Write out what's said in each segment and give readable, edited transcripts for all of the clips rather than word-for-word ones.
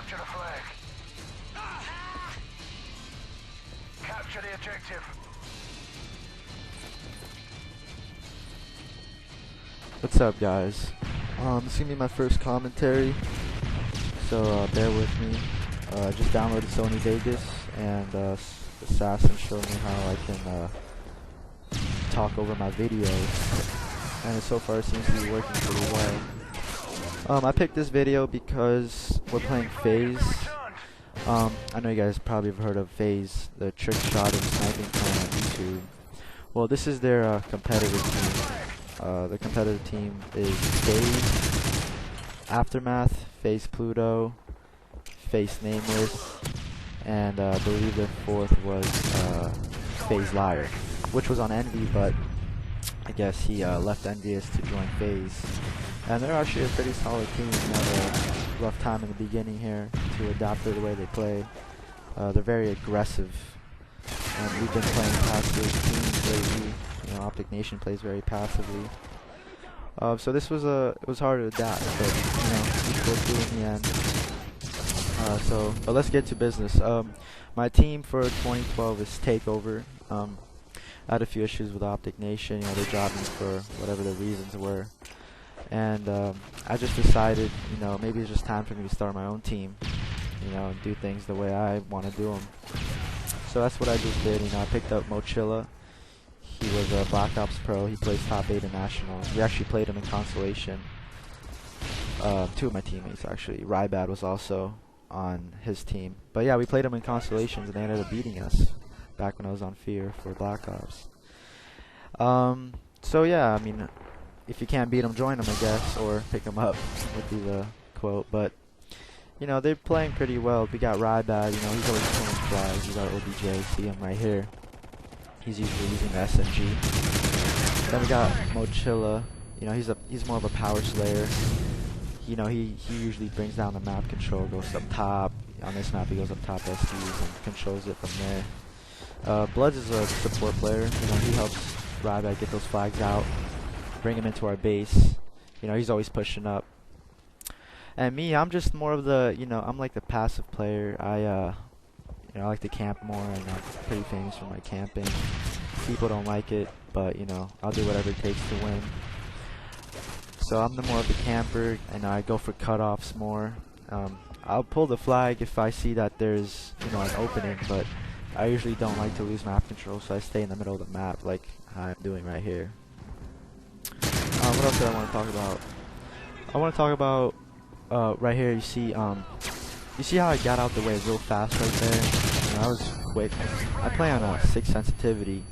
Capture the flag. Capture the objective. What's up, guys? This is gonna be my first commentary, so bear with me. I just downloaded Sony Vegas, and Assassin showed me how I can talk over my videos, and so far it seems to be working pretty well. I picked this video because we're playing FaZe. I know you guys probably have heard of FaZe, the trick shot and sniping clan on YouTube. Well, this is their competitive team. The competitive team is FaZe Aftermath, FaZe Pluto, FaZe Nameless, and I believe their fourth was FaZe Liar, which was on Envy, but I guess he left Envious to join FaZe. And they're actually a pretty solid team. They had a rough time in the beginning here to adapt to the way they play. They're very aggressive, and we've been playing passive teams lately. You know, Optic Nation plays very passively. So this was it was hard to adapt, but you know, we pulled through in the end. But let's get to business. My team for 2012 is Takeover. I had a few issues with Optic Nation. You know, they dropped me for whatever the reasons were. And I just decided, you know, maybe it's just time for me to start my own team, you know, and do things the way I want to do them. So that's what I just did. You know, I picked up Mochilla. He was a Black Ops Pro. He plays top 8 in Nationals. We actually played him in Constellation. Two of my teammates, actually. Rybad was also on his team. But yeah, we played him in Constellations, and they ended up beating us back when I was on Fear for Black Ops. So yeah, I mean, if you can't beat them, join them, I guess, or pick them up would be the quote. But you know, they're playing pretty well. We got Rybad, you know, he's always pulling flags. We got OBJ, see him right here. He's usually using the SMG. Then we got Mochilla, you know, he's more of a power slayer. You know, he usually brings down the map control, goes up top. On this map, he goes up top SDs and controls it from there. Bloods is a support player. You know, he helps Rybad get those flags out, bring him into our base. You know, he's always pushing up. And me, I'm just more of the, you know, I'm like the passive player. You know, I like to camp more, and I'm pretty famous for my camping. People don't like it, but you know, I'll do whatever it takes to win. So I'm the more of the camper, and I go for cutoffs more. I'll pull the flag if I see that there's, you know, an opening, but I usually don't like to lose map control, so I stay in the middle of the map like I'm doing right here. What else do I want to talk about? I want to talk about right here. You see how I got out the way real fast right there? You know, I was quick. I play on a 6 sensitivity,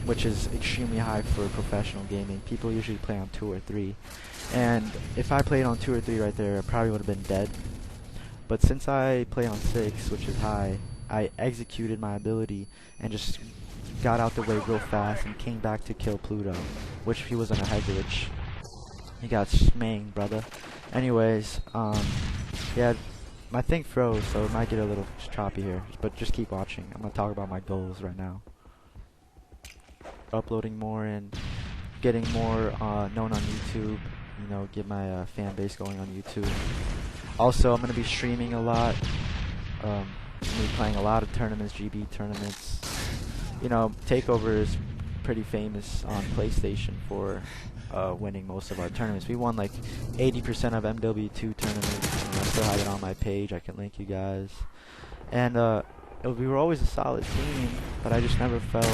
which is extremely high for professional gaming. People usually play on 2 or 3, and if I played on 2 or 3 right there, I probably would have been dead. But since I play on 6, which is high, I executed my ability and just got out the way real fast and came back to kill Pluto, which he was on a head glitch. He got smanged, brother. Anyways, yeah, my thing froze, so it might get a little choppy here, but just keep watching. I'm gonna talk about my goals right now. Uploading more and getting more known on YouTube. You know, get my fan base going on YouTube. Also, I'm gonna be streaming a lot. I'm gonna be playing a lot of tournaments, GB tournaments. You know, Takeover is pretty famous on PlayStation for winning most of our tournaments. We won like 80% of MW2 tournaments. I still have it on my page. I can link you guys. And we were always a solid team, but I just never felt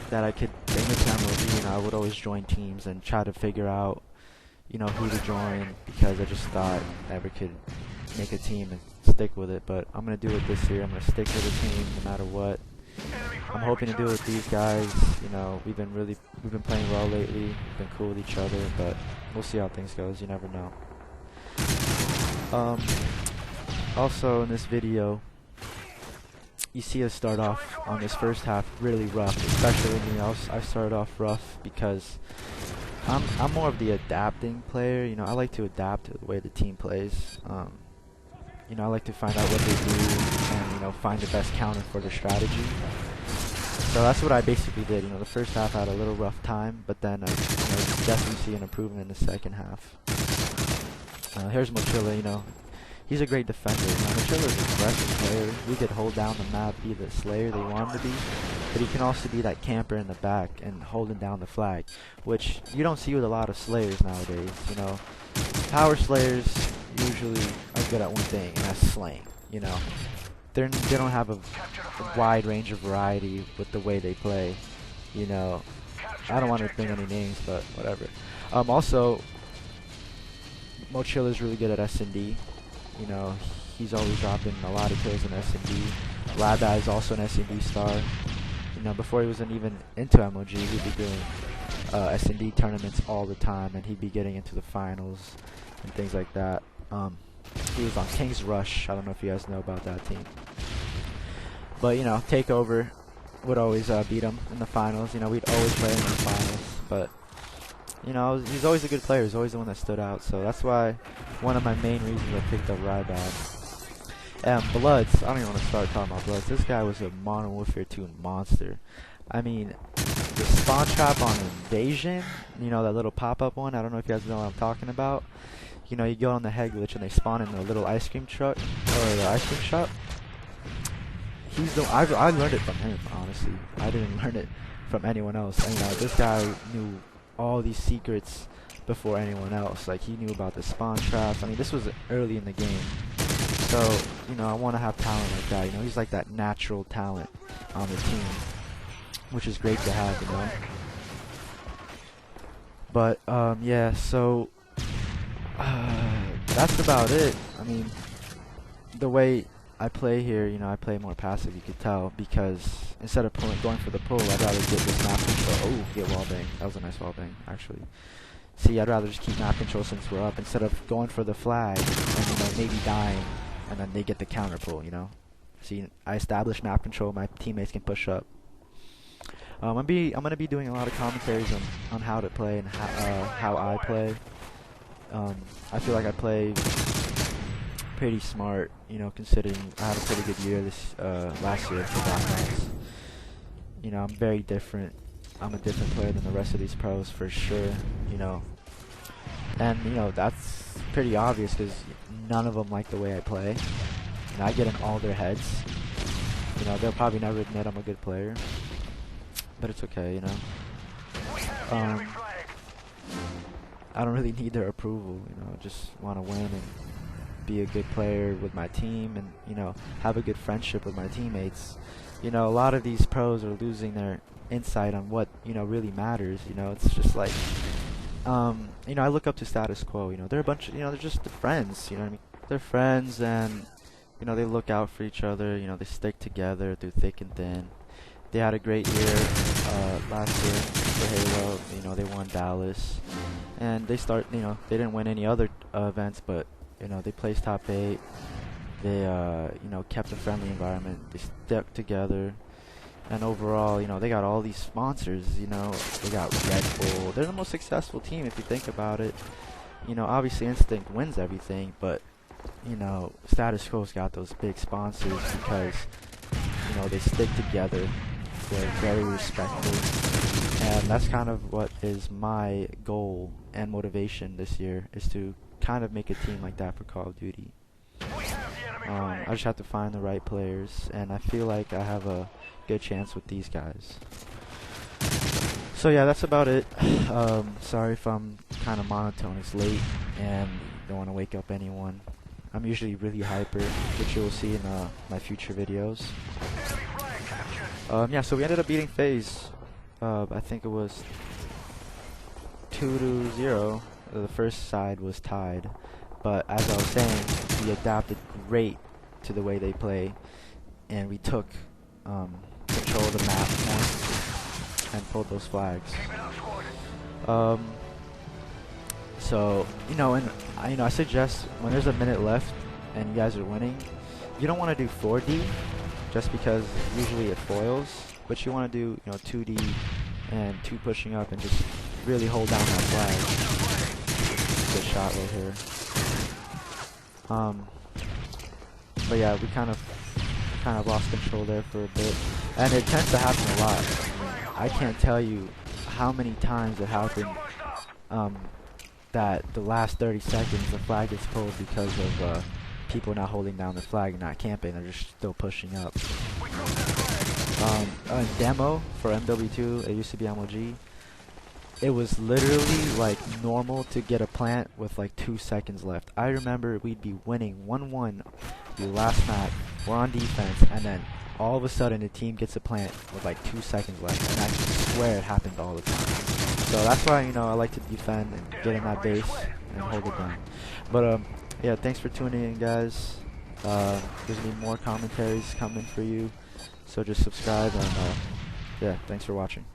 that I could bring it to MLG. You know, I would always join teams and try to figure out, you know, who to join, because I just thought I never could make a team and stick with it. But I'm gonna do it this year. I'm gonna stick with the team no matter what. I'm hoping to do it with these guys. You know, we've been playing well lately. We've been cool with each other, but we'll see how things goes. You never know. Also in this video, you see us start off on this first half really rough, especially me. I started off rough because I'm more of the adapting player. You know, I like to adapt to the way the team plays. You know, I like to find out what they do and, you know, find the best counter for their strategy. So that's what I basically did. You know, the first half I had a little rough time, but then I definitely see an improvement in the second half. Here's Mochilla. You know, he's a great defender. Mochiller's an aggressive player. He could hold down the map, be the slayer they want him to be, but he can also be that camper in the back and holding down the flag, which you don't see with a lot of slayers nowadays. You know, power slayers usually are good at one thing, and that's slaying. You know, they don't have a wide range of variety with the way they play. You know, I don't want to bring any names, but whatever. Also, Mochiller's really good at S&D. You know, he's always dropping a lot of kills in S&D. Lada is also an S&D star. You know, before he wasn't even into MOG, he'd be doing S&D tournaments all the time, and he'd be getting into the finals and things like that. He was on King's Rush. I don't know if you guys know about that team. But, you know, Takeover would always beat him in the finals. You know, we'd always play him in the finals. But, you know, he's always a good player. He's always the one that stood out. So that's why one of my main reasons I picked up Ryback. And Bloods, I don't even want to start talking about Bloods. This guy was a Modern Warfare 2 monster. I mean, the spawn trap on Invasion, you know, that little pop-up one. I don't know if you guys know what I'm talking about. You know, you go on the head glitch and they spawn in the little ice cream truck, or the ice cream shop. I learned it from him, honestly. I didn't learn it from anyone else. And, you know, this guy knew all these secrets before anyone else. Like, he knew about the spawn traps. I mean, this was early in the game. So, you know, I want to have talent like that. You know, he's like that natural talent on the team, which is great to have, you know. But, yeah, so that's about it. I mean, the way I play here, you know, I play more passive, you could tell, because instead of going for the pull, I'd rather get this map control. Oh, get wall bang. That was a nice wall bang, actually. See, I'd rather just keep map control since we're up, instead of going for the flag and, you know, maybe dying, and then they get the counter pull, you know. See, I established map control, my teammates can push up. I'm gonna be doing a lot of commentaries on how to play and how I play. I feel like I play pretty smart, you know, considering I had a pretty good year this last year for Blackouts. You know, I'm very different. I'm a different player than the rest of these pros for sure, you know. And, you know, that's pretty obvious because none of them like the way I play. You know, I get in all their heads. You know, they'll probably never admit I'm a good player. But it's okay, you know. I don't really need their approval, you know. I just want to win and be a good player with my team and, you know, have a good friendship with my teammates. You know, a lot of these pros are losing their insight on what, you know, really matters. You know, it's just like, you know, I look up to Status Quo. You know, they're a bunch of, you know, they're just friends, you know what I mean? They're friends and, you know, they look out for each other. You know, they stick together through thick and thin. They had a great year last year for Halo. You know, they won Dallas. And they you know, they didn't win any other events, but, you know, they placed top 8. They, you know, kept a friendly environment. They stuck together. And overall, you know, they got all these sponsors, you know. They got Red Bull. They're the most successful team if you think about it. You know, obviously Instinct wins everything, but, you know, Status Quo's got those big sponsors because, you know, they stick together. They're very respectful. And that's kind of what is my goal and motivation this year, is to kind of make a team like that for Call of Duty. I just have to find the right players, and I feel like I have a good chance with these guys. So yeah, that's about it. Sorry if I'm kind of monotone. It's late and don't want to wake up anyone. I'm usually really hyper, which you'll see in my future videos. Yeah, so we ended up beating FaZe. I think it was 2-0. The first side was tied, but as I was saying, we adapted great to the way they play, and we took control of the map more and pulled those flags. So, you know, and I suggest when there's a minute left and you guys are winning, you don't want to do 4D just because usually it foils, but you want to do, you know, 2D and 2 pushing up and just really hold down that flag. Good shot right here. But yeah, we kind of lost control there for a bit, and it tends to happen a lot. I can't tell you how many times it happened that the last 30 seconds the flag gets pulled because of people not holding down the flag and not camping. They're just still pushing up. Demo for MW2, it used to be MOG. It was literally like normal to get a plant with like 2 seconds left. I remember we'd be winning 1-1 the last map. We're on defense, and then all of a sudden the team gets a plant with like 2 seconds left, and I swear it happened all the time. So that's why, you know, I like to defend and get in that base and hold it down. But yeah, thanks for tuning in, guys. There's gonna be more commentaries coming for you, so just subscribe, and yeah, thanks for watching.